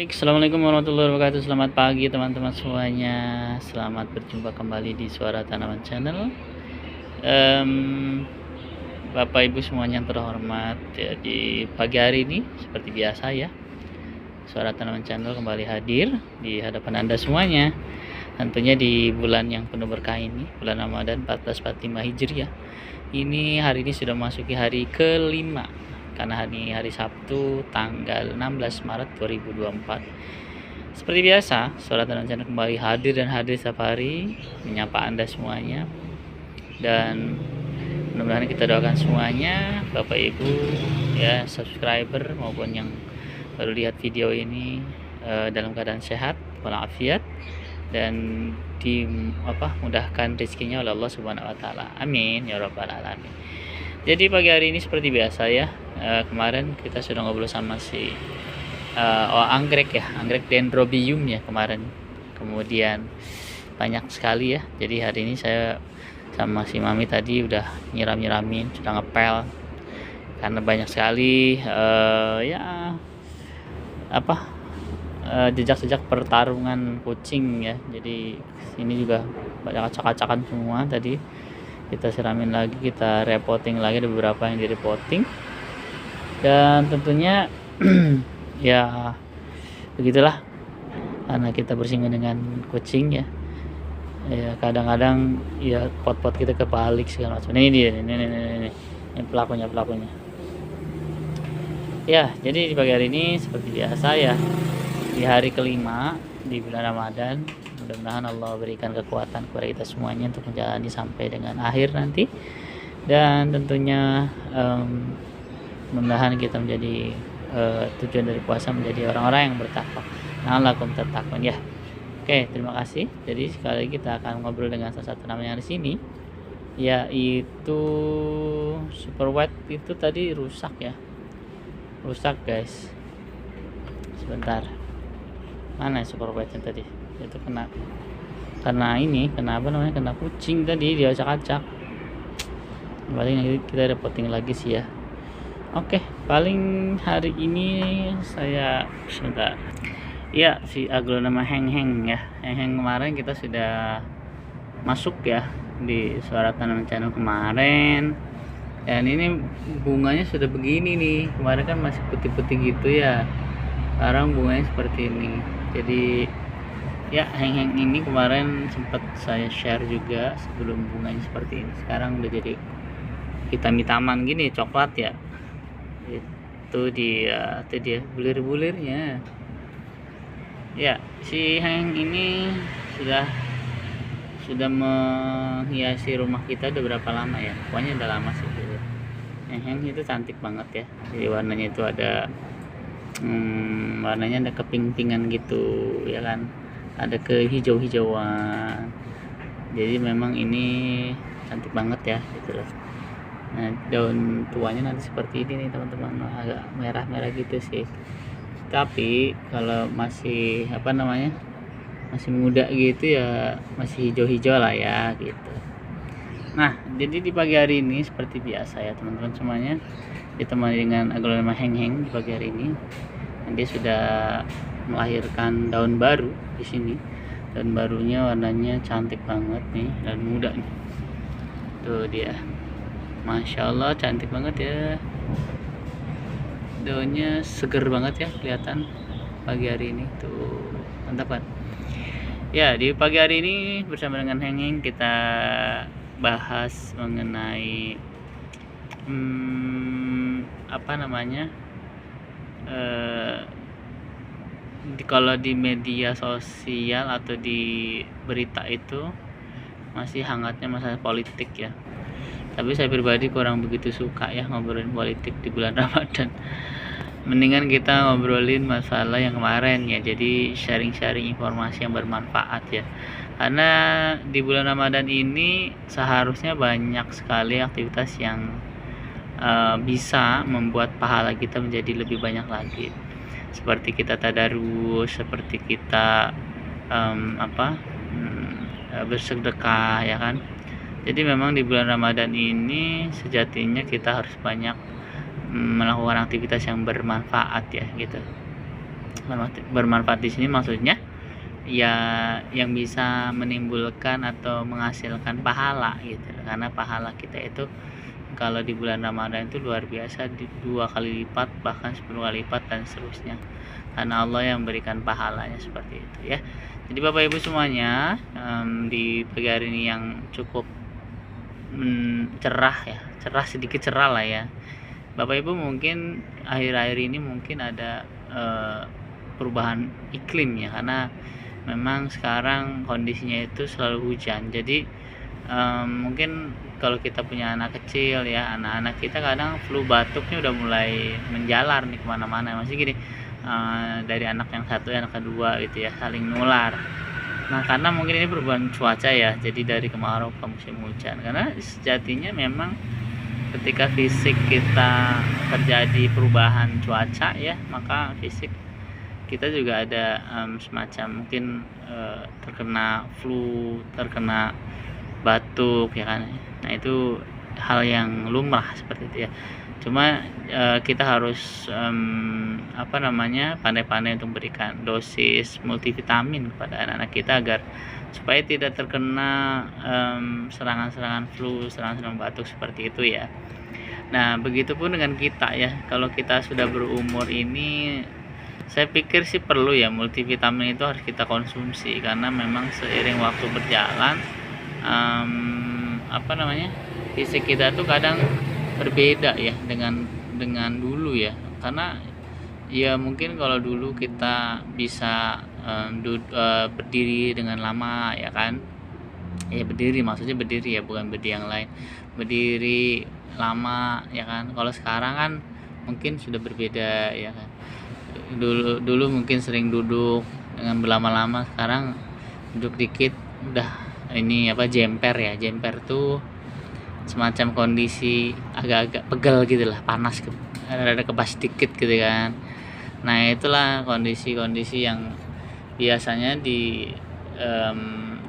Baik, assalamualaikum warahmatullahi wabarakatuh. Selamat pagi teman-teman semuanya. Selamat berjumpa kembali di Suara Tanaman Channel. Bapak Ibu semuanya yang terhormat, di pagi hari ini seperti biasa ya, Suara Tanaman Channel kembali hadir di hadapan Anda semuanya. Tentunya di bulan yang penuh berkah ini, bulan Ramadan 1445 Hijriah. Ini hari ini sudah memasuki hari kelima, karena hari Sabtu tanggal 16 Maret 2024. Seperti biasa, Suara Tanaman Channel kembali hadir setiap hari menyapa Anda semuanya, dan mudah-mudahan kita doakan semuanya, Bapak Ibu ya, subscriber maupun yang baru lihat video ini dalam keadaan sehat walafiat dan dimudahkan rezekinya oleh Allah Subhanahu wa taala. Amin ya rabbal alamin. Jadi pagi hari ini seperti biasa ya, kemarin kita sudah ngobrol sama si anggrek ya, anggrek dendrobium ya kemarin. Kemudian banyak sekali ya. Jadi hari ini saya sama si Mami tadi udah nyiramin, sudah ngepel karena banyak sekali jejak-jejak pertarungan kucing ya. Jadi ini juga banyak acak-acakan semua. Tadi kita siramin lagi, kita repotting lagi, ada beberapa yang di repotting, dan tentunya ya begitulah, karena kita bersinggungan dengan kucing ya. Ya kadang-kadang ya pot-pot kita kebalik segala macam. Ini pelakunya. Ya, jadi di pagi hari ini seperti biasa ya, di hari kelima di bulan Ramadan, mudah-mudahan Allah berikan kekuatan kepada kita semuanya untuk menjalani sampai dengan akhir nanti, dan tentunya mudah-mudahan kita menjadi tujuan dari puasa menjadi orang-orang yang bertakwa. La'allakum tattaqun ya. Oke, terima kasih. Jadi sekali lagi kita akan ngobrol dengan salah satu namanya di sini, yaitu super white. Itu tadi rusak guys. Sebentar, mana super white yang tadi? Itu kena kucing tadi, dia acak-acak. Paling kita reporting lagi sih ya. Oke, paling hari ini saya sebentar. Ya, si agronoma Heng ya. Heng kemarin kita sudah masuk ya di Suara Tanaman Channel kemarin. Dan ini bunganya sudah begini nih. Kemarin kan masih putih-putih gitu ya. Sekarang bunganya seperti ini. Jadi ya, Heng ini kemarin sempat saya share juga sebelum bunganya seperti ini. Sekarang udah jadi hitam-hitaman gini, coklat ya. Itu dia bulir-bulirnya. Ya, si Heng ini sudah menghiasi rumah kita udah berapa lama ya? Pokoknya udah lama sih. Heng itu cantik banget ya. Jadi warnanya itu ada warnanya ada keping-pingan gitu ya kan, ada kehijau-hijauan. Jadi memang ini cantik banget ya gitu loh. Nah, daun tuanya nanti seperti ini nih teman-teman, agak merah-merah gitu sih. Tapi kalau masih masih muda gitu ya, masih hijau-hijau lah ya gitu. Nah, jadi di pagi hari ini seperti biasa ya teman-teman semuanya, ditemani dengan agronoma Heng di pagi hari ini. Dan dia sudah melahirkan daun baru di sini. Daun barunya warnanya cantik banget nih, daun muda nih. Tuh dia, masya Allah cantik banget ya. Daunnya seger banget ya, kelihatan pagi hari ini tuh, mantap kan. Ya, di pagi hari ini bersama dengan Heng kita bahas mengenai kalau di media sosial atau di berita itu masih hangatnya masalah politik ya. Tapi saya pribadi kurang begitu suka ya ngobrolin politik di bulan Ramadan. Mendingan kita ngobrolin masalah yang kemarin ya. Jadi sharing-sharing informasi yang bermanfaat ya. Karena di bulan Ramadan ini seharusnya banyak sekali aktivitas yang bisa membuat pahala kita menjadi lebih banyak lagi. Seperti kita tadarus, seperti kita bersedekah ya kan. Jadi memang di bulan Ramadan ini sejatinya kita harus banyak melakukan aktivitas yang bermanfaat ya gitu. Bermanfaat di sini maksudnya ya yang bisa menimbulkan atau menghasilkan pahala gitu, karena pahala kita itu kalau di bulan Ramadan itu luar biasa, 2 kali lipat, bahkan 10 kali lipat dan seterusnya, karena Allah yang berikan pahalanya seperti itu ya. Jadi Bapak Ibu semuanya, di pagi hari ini yang cukup cerah ya, sedikit cerah lah ya. Bapak Ibu mungkin akhir-akhir ini mungkin ada perubahan iklim ya, karena memang sekarang kondisinya itu selalu hujan. Jadi mungkin kalau kita punya anak kecil ya, anak-anak kita kadang flu batuknya udah mulai menjalar nih kemana-mana. Masih gini, dari anak yang satu anak kedua gitu ya, saling nular. Nah karena mungkin ini perubahan cuaca ya, jadi dari kemarau ke musim hujan. Karena sejatinya memang ketika fisik kita terjadi perubahan cuaca ya, maka fisik kita juga ada semacam mungkin terkena flu, terkena batuk ya kan. Nah itu hal yang lumrah seperti itu ya. Cuma kita harus pandai-pandai untuk berikan dosis multivitamin kepada anak-anak kita agar supaya tidak terkena serangan-serangan flu, serangan-serangan batuk seperti itu ya. Nah begitupun dengan kita ya, kalau kita sudah berumur ini, saya pikir sih perlu ya multivitamin itu harus kita konsumsi, karena memang seiring waktu berjalan fisik kita tuh kadang berbeda ya dengan dulu ya. Karena ya mungkin kalau dulu kita bisa berdiri dengan lama ya kan, ya berdiri, maksudnya berdiri ya, bukan berdiri yang lain, berdiri lama ya kan. Kalau sekarang kan mungkin sudah berbeda ya kan. Dulu mungkin sering duduk dengan berlama-lama, sekarang duduk dikit udah ini jemper ya. Jemper tuh semacam kondisi agak-agak pegel gitu lah, panas, ada kebas dikit gitu kan. Nah itulah kondisi-kondisi yang biasanya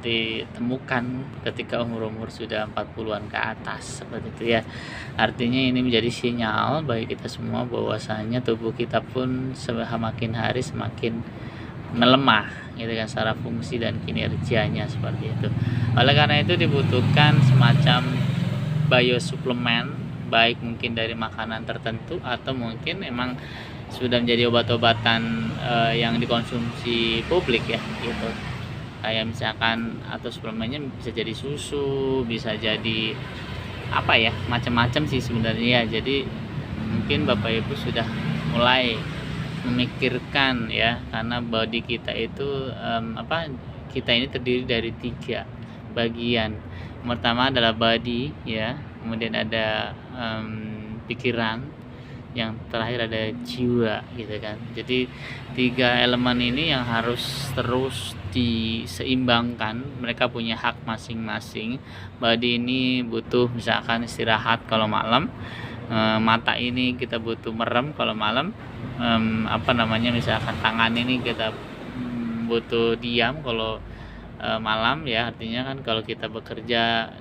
ditemukan ketika umur sudah 40-an ke atas seperti itu ya. Artinya ini menjadi sinyal bagi kita semua bahwasanya tubuh kita pun semakin hari semakin melemah gitu kan, secara fungsi dan kinerjanya seperti itu. Oleh karena itu dibutuhkan semacam biosuplemen, baik mungkin dari makanan tertentu atau mungkin memang sudah menjadi obat-obatan yang dikonsumsi publik ya gitu. Kayak misalkan atau suplemennya bisa jadi susu, bisa jadi macam-macam sih sebenarnya. Jadi mungkin Bapak Ibu sudah mulai memikirkan ya, karena body kita itu kita ini terdiri dari 3 bagian. Pertama adalah body ya, kemudian ada pikiran, yang terakhir ada jiwa gitu kan. Jadi 3 elemen ini yang harus terus diseimbangkan. Mereka punya hak masing-masing. Body ini butuh misalkan istirahat kalau malam, mata ini kita butuh merem kalau malam, misalkan tangan ini kita butuh diam kalau malam ya. Artinya kan kalau kita bekerja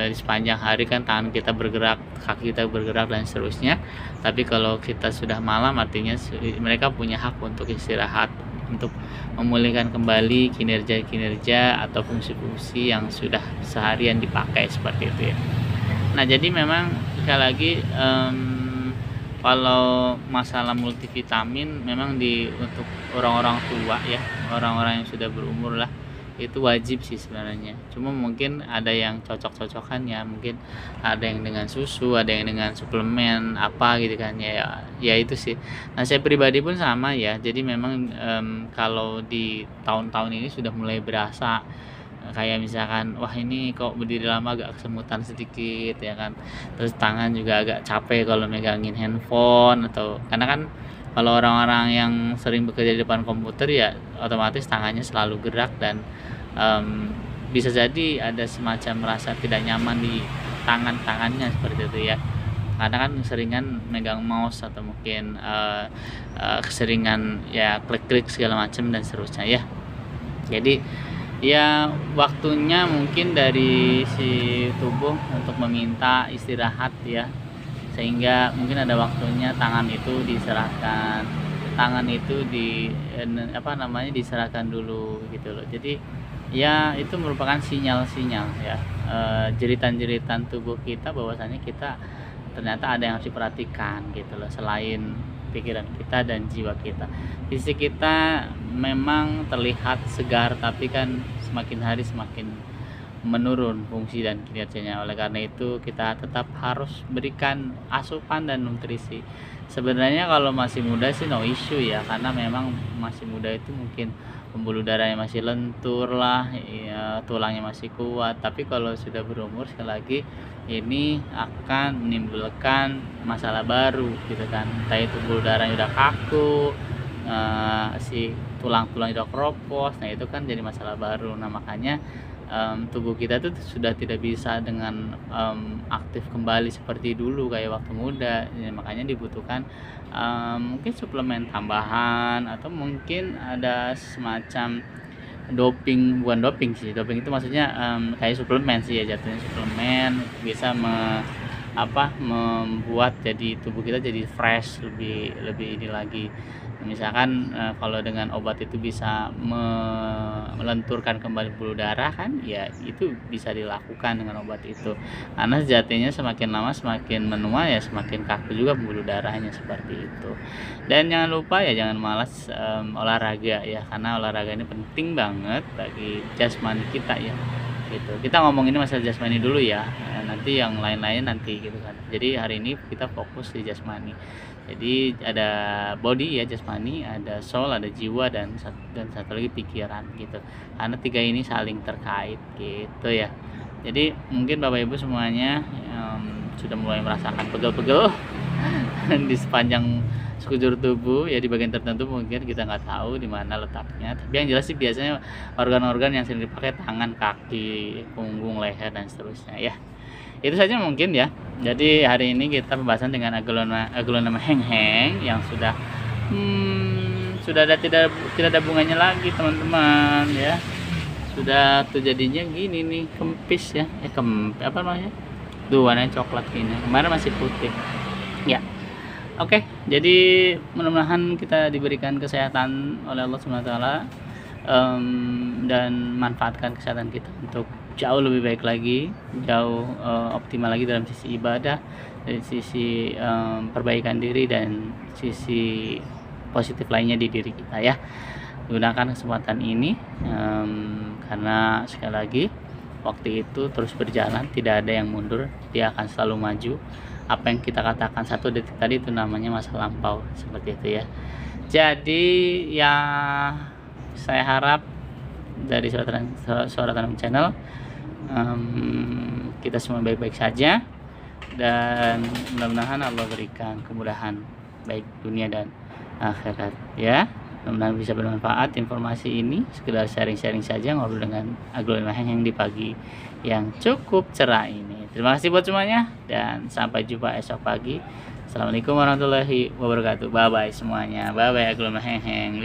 di sepanjang hari kan tangan kita bergerak, kaki kita bergerak dan seterusnya. Tapi kalau kita sudah malam, artinya mereka punya hak untuk istirahat, untuk memulihkan kembali kinerja-kinerja atau fungsi-fungsi yang sudah seharian dipakai seperti itu ya. Nah jadi memang sekali lagi kalau masalah multivitamin memang untuk orang-orang tua ya, orang-orang yang sudah berumur lah, itu wajib sih sebenarnya. Cuma mungkin ada yang cocok-cocokan ya, mungkin ada yang dengan susu, ada yang dengan suplemen gitu kan ya itu sih. Nah saya pribadi pun sama ya. Jadi memang kalau di tahun-tahun ini sudah mulai berasa kayak misalkan wah ini kok berdiri lama agak kesemutan sedikit ya kan. Terus tangan juga agak capek kalau megangin handphone, atau karena kan kalau orang-orang yang sering bekerja di depan komputer ya otomatis tangannya selalu gerak, dan bisa jadi ada semacam merasa tidak nyaman di tangannya seperti itu ya, karena kan keseringan megang mouse atau mungkin keseringan ya klik-klik segala macam dan seterusnya ya. Jadi ya waktunya mungkin dari si tubuh untuk meminta istirahat ya, sehingga mungkin ada waktunya tangan itu diserahkan tangan itu diserahkan dulu gitu loh. Jadi ya itu merupakan sinyal-sinyal ya, jeritan-jeritan tubuh kita bahwasanya kita ternyata ada yang harus diperhatikan gitu loh, selain pikiran kita dan jiwa kita. Fisik kita memang terlihat segar, tapi kan semakin hari semakin menurun fungsi dan kinerjanya. Oleh karena itu kita tetap harus berikan asupan dan nutrisi. Sebenarnya kalau masih muda sih no issue ya, karena memang masih muda itu mungkin pembuluh darahnya masih lentur lah ya, tulangnya masih kuat. Tapi kalau sudah berumur, sekali lagi ini akan menimbulkan masalah baru gitu kan, entah itu pembuluh darahnya udah kaku, si tulang-tulang udah keropos. Nah itu kan jadi masalah baru. Nah makanya tubuh kita tuh sudah tidak bisa dengan aktif kembali seperti dulu kayak waktu muda ya, makanya dibutuhkan mungkin suplemen tambahan, atau mungkin ada semacam doping. Bukan doping sih, doping itu maksudnya kayak suplemen sih ya, jatuhnya suplemen bisa membuat jadi tubuh kita jadi fresh, lebih ini lagi. Misalkan kalau dengan obat itu bisa melenturkan kembali pembuluh darah kan, ya itu bisa dilakukan dengan obat itu, karena sejatinya semakin lama semakin menua ya semakin kaku juga pembuluh darahnya, seperti itu. Dan jangan lupa ya, jangan malas olahraga ya, karena olahraga ini penting banget bagi jasmani kita ya gitu. Kita ngomong ini masalah jasmani dulu ya, nanti yang lain-lain nanti gitu kan. Jadi hari ini kita fokus di jasmani. Jadi ada body ya, jasmani, ada soul, ada jiwa, dan satu lagi pikiran gitu. Karena tiga ini saling terkait gitu ya. Jadi mungkin Bapak Ibu semuanya sudah mulai merasakan pegel-pegel di sepanjang sekujur tubuh ya, di bagian tertentu mungkin kita nggak tahu di mana letaknya, tapi yang jelas sih biasanya organ-organ yang sering dipakai tangan, kaki, punggung, leher, dan seterusnya ya. Itu saja mungkin ya. Jadi hari ini kita pembahasan dengan aglonema heng-heng yang sudah tidak ada bunganya lagi teman-teman ya. Sudah tuh jadinya gini nih, kempis ya. Apa namanya? Tuh warnanya coklat kayaknya. Kemarin masih putih. Ya. Oke, jadi mudah-mudahan kita diberikan kesehatan oleh Allah SWT, dan manfaatkan kesehatan kita untuk jauh lebih baik lagi, jauh optimal lagi dalam sisi ibadah, dari sisi perbaikan diri, dan sisi positif lainnya di diri kita ya. Gunakan kesempatan ini karena sekali lagi waktu itu terus berjalan, tidak ada yang mundur, dia akan selalu maju. Apa yang kita katakan 1 detik tadi itu namanya masa lampau, seperti itu ya. Jadi ya saya harap dari Suara Tanam Channel kita semua baik-baik saja, dan mudah-mudahan Allah berikan kemudahan baik dunia dan akhirat ya. Mudah-mudahan bisa bermanfaat informasi ini, sekedar sharing-sharing saja, ngobrol dengan aglonema heng di pagi yang cukup cerah ini. Terima kasih buat semuanya, dan sampai jumpa esok pagi. Assalamualaikum warahmatullahi wabarakatuh. Bye bye semuanya. Bye bye aglonema heng.